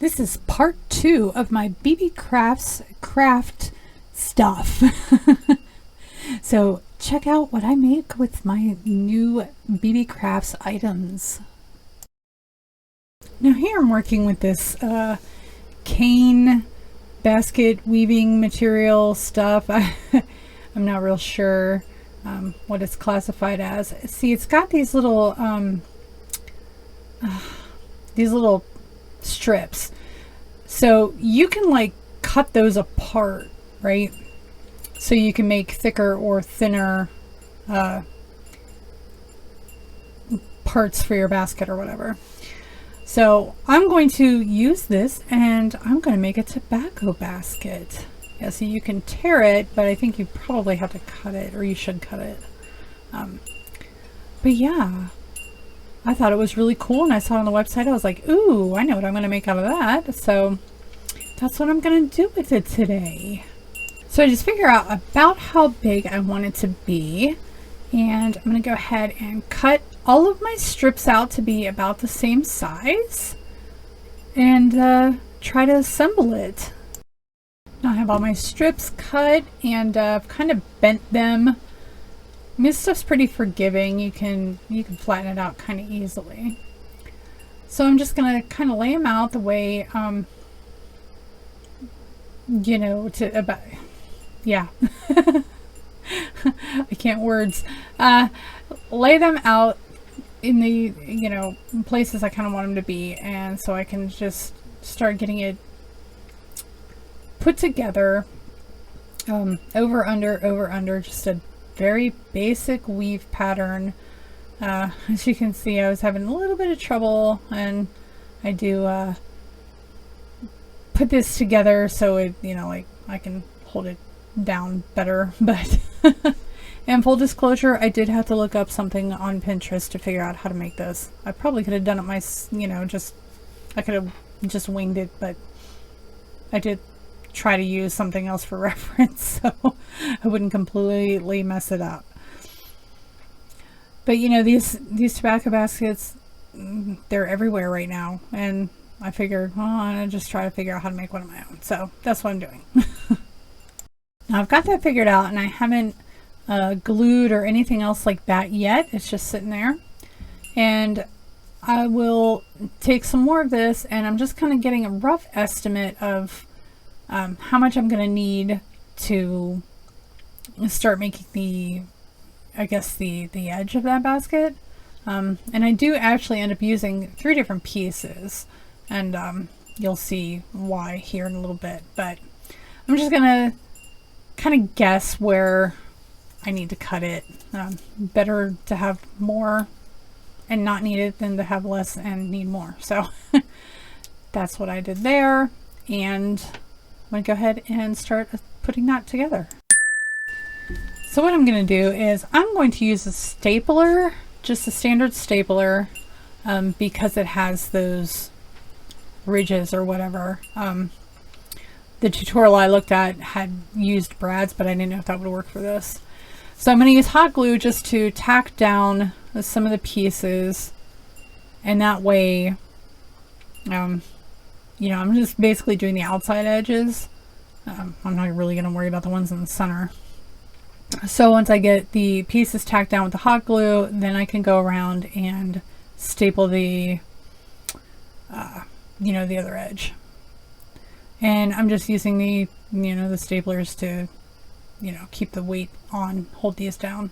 This is part 2 of my Beebeecraft's craft stuff. So check out what I make with my new Beebeecraft's items. Now here I'm working with this cane basket weaving material stuff. I'm not real sure what it's classified as. See, it's got these little strips, so you can like cut those apart, right? So you can make thicker or thinner parts for your basket or whatever. So I'm going to use this and I'm going to make a tobacco basket. Yeah, so you can tear it, but I think you probably have to cut it, or you should cut it. But yeah, I thought it was really cool, and I saw it on the website. I was like, ooh, I know what I'm going to make out of that. So that's what I'm going to do with it today. So I just figure out about how big I want it to be, and I'm going to go ahead and cut all of my strips out to be about the same size and try to assemble it. Now I have all my strips cut, and I've kind of bent them. This stuff's pretty forgiving. You can flatten it out kind of easily. So I'm just gonna kind of lay them out the way, you know, yeah. I can't words. Lay them out in the, you know, places I kind of want them to be, and so I can just start getting it put together. Over, under, just a very basic weave pattern. As you can see, I was having a little bit of trouble, and I do put this together so it, you know, like I can hold it down better. But and full disclosure, I did have to look up something on Pinterest to figure out how to make this. I probably could have done it I could have just winged it, but I did try to use something else for reference so I wouldn't completely mess it up. But you know, these tobacco baskets, they're everywhere right now, and I figured, well, I'm gonna just try to figure out how to make one of my own. So that's what I'm doing. Now I've got that figured out, and I haven't glued or anything else like that yet. It's just sitting there, and I will take some more of this, and I'm just kind of getting a rough estimate of how much I'm going to need to start making the edge of that basket. And I do actually end up using 3 different pieces, and you'll see why here in a little bit. But I'm just going to kind of guess where I need to cut it. Better to have more and not need it than to have less and need more. So that's what I did there, and I'm going to go ahead and start putting that together. So what I'm going to do is I'm going to use a stapler, just a standard stapler, because it has those ridges or whatever. The tutorial I looked at had used brads, but I didn't know if that would work for this. So I'm going to use hot glue just to tack down some of the pieces, and that way, you know, I'm just basically doing the outside edges. I'm not really going to worry about the ones in the center. So once I get the pieces tacked down with the hot glue, then I can go around and staple the, you know, the other edge. And I'm just using the, you know, the staplers to, you know, keep the weight on, hold these down.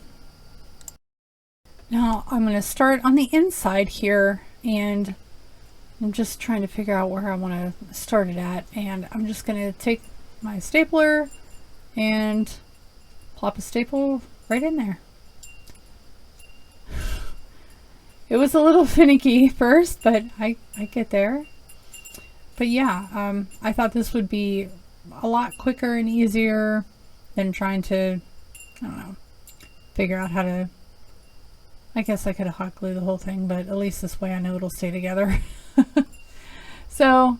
Now I'm going to start on the inside here, and I'm just trying to figure out where I want to start it at, and I'm just going to take my stapler and plop a staple right in there. It was a little finicky first, but I get there. But yeah, I thought this would be a lot quicker and easier than trying to, I don't know, figure out how to, I guess I could have hot glued the whole thing, but at least this way I know it'll stay together. So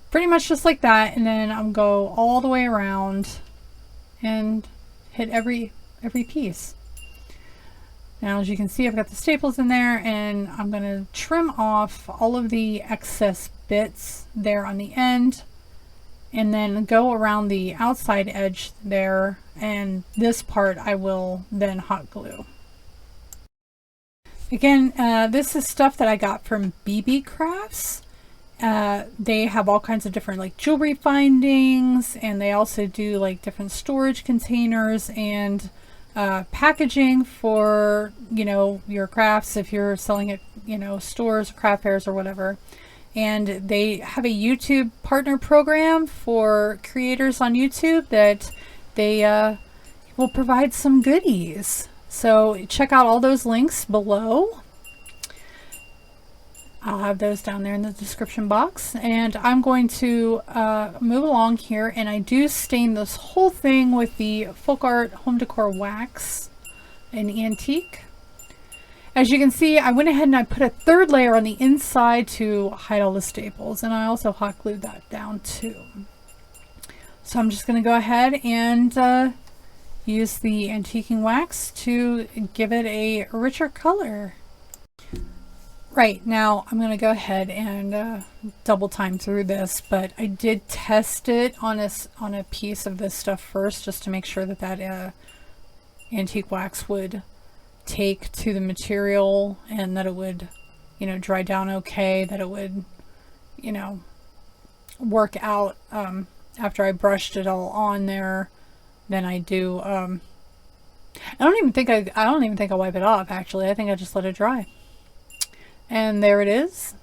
pretty much just like that, and then I'll go all the way around and hit every piece. Now, as you can see, I've got the staples in there, and I'm going to trim off all of the excess bits there on the end, and then go around the outside edge there, and this part I will then hot glue. Again, this is stuff that I got from Beebeecraft. They have all kinds of different like jewelry findings, and they also do like different storage containers and packaging for, you know, your crafts if you're selling at, you know, stores, craft fairs or whatever. And they have a YouTube partner program for creators on YouTube that they will provide some goodies. So check out all those links below. I'll have those down there in the description box. And I'm going to move along here, and I do stain this whole thing with the Folk Art Home Decor Wax in Antique. As you can see, I went ahead and I put a third layer on the inside to hide all the staples, and I also hot glued that down too. So I'm just going to go ahead and use the antiquing wax to give it a richer color. Right, now I'm going to go ahead and double time through this, but I did test it on a piece of this stuff first, just to make sure that that antique wax would take to the material, and that it would, you know, dry down okay, that it would, you know, work out after I brushed it all on there. Then I do I don't even think I wipe it off, actually. I think I just let it dry. And there it is.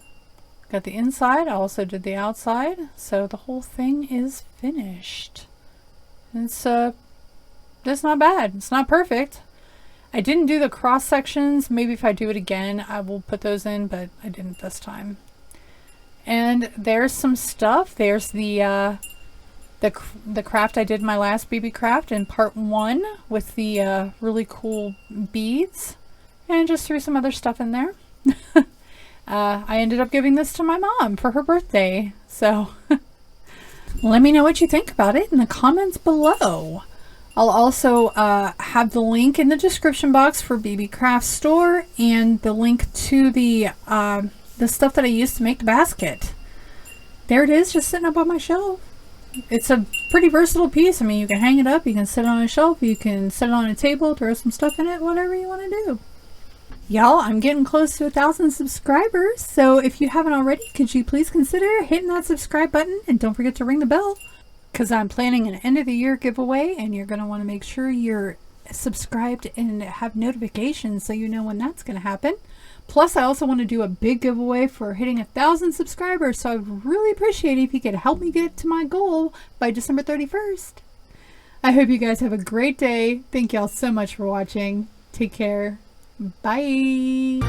Got the inside. I also did the outside. So the whole thing is finished. It's that's not bad. It's not perfect. I didn't do the cross sections. Maybe if I do it again, I will put those in, but I didn't this time. And there's some stuff. There's the craft I did in my last Beebeecraft in part 1 with the really cool beads, and just threw some other stuff in there. I ended up giving this to my mom for her birthday, so let me know what you think about it in the comments below. I'll also have the link in the description box for Beebeecraft store, and the link to the stuff that I used to make the basket. There it is, just sitting up on my shelf. It's a pretty versatile piece. I mean, you can hang it up, you can sit it on a shelf, you can set it on a table, throw some stuff in it, whatever you want to do. Y'all, I'm getting close to 1,000 subscribers, so if you haven't already, could you please consider hitting that subscribe button, and don't forget to ring the bell, because I'm planning an end of the year giveaway, and you're going to want to make sure you're subscribed and have notifications so you know when that's going to happen. Plus, I also want to do a big giveaway for hitting 1,000 subscribers, so I'd really appreciate it if you could help me get to my goal by December 31st. I hope you guys have a great day. Thank y'all so much for watching. Take care. Bye.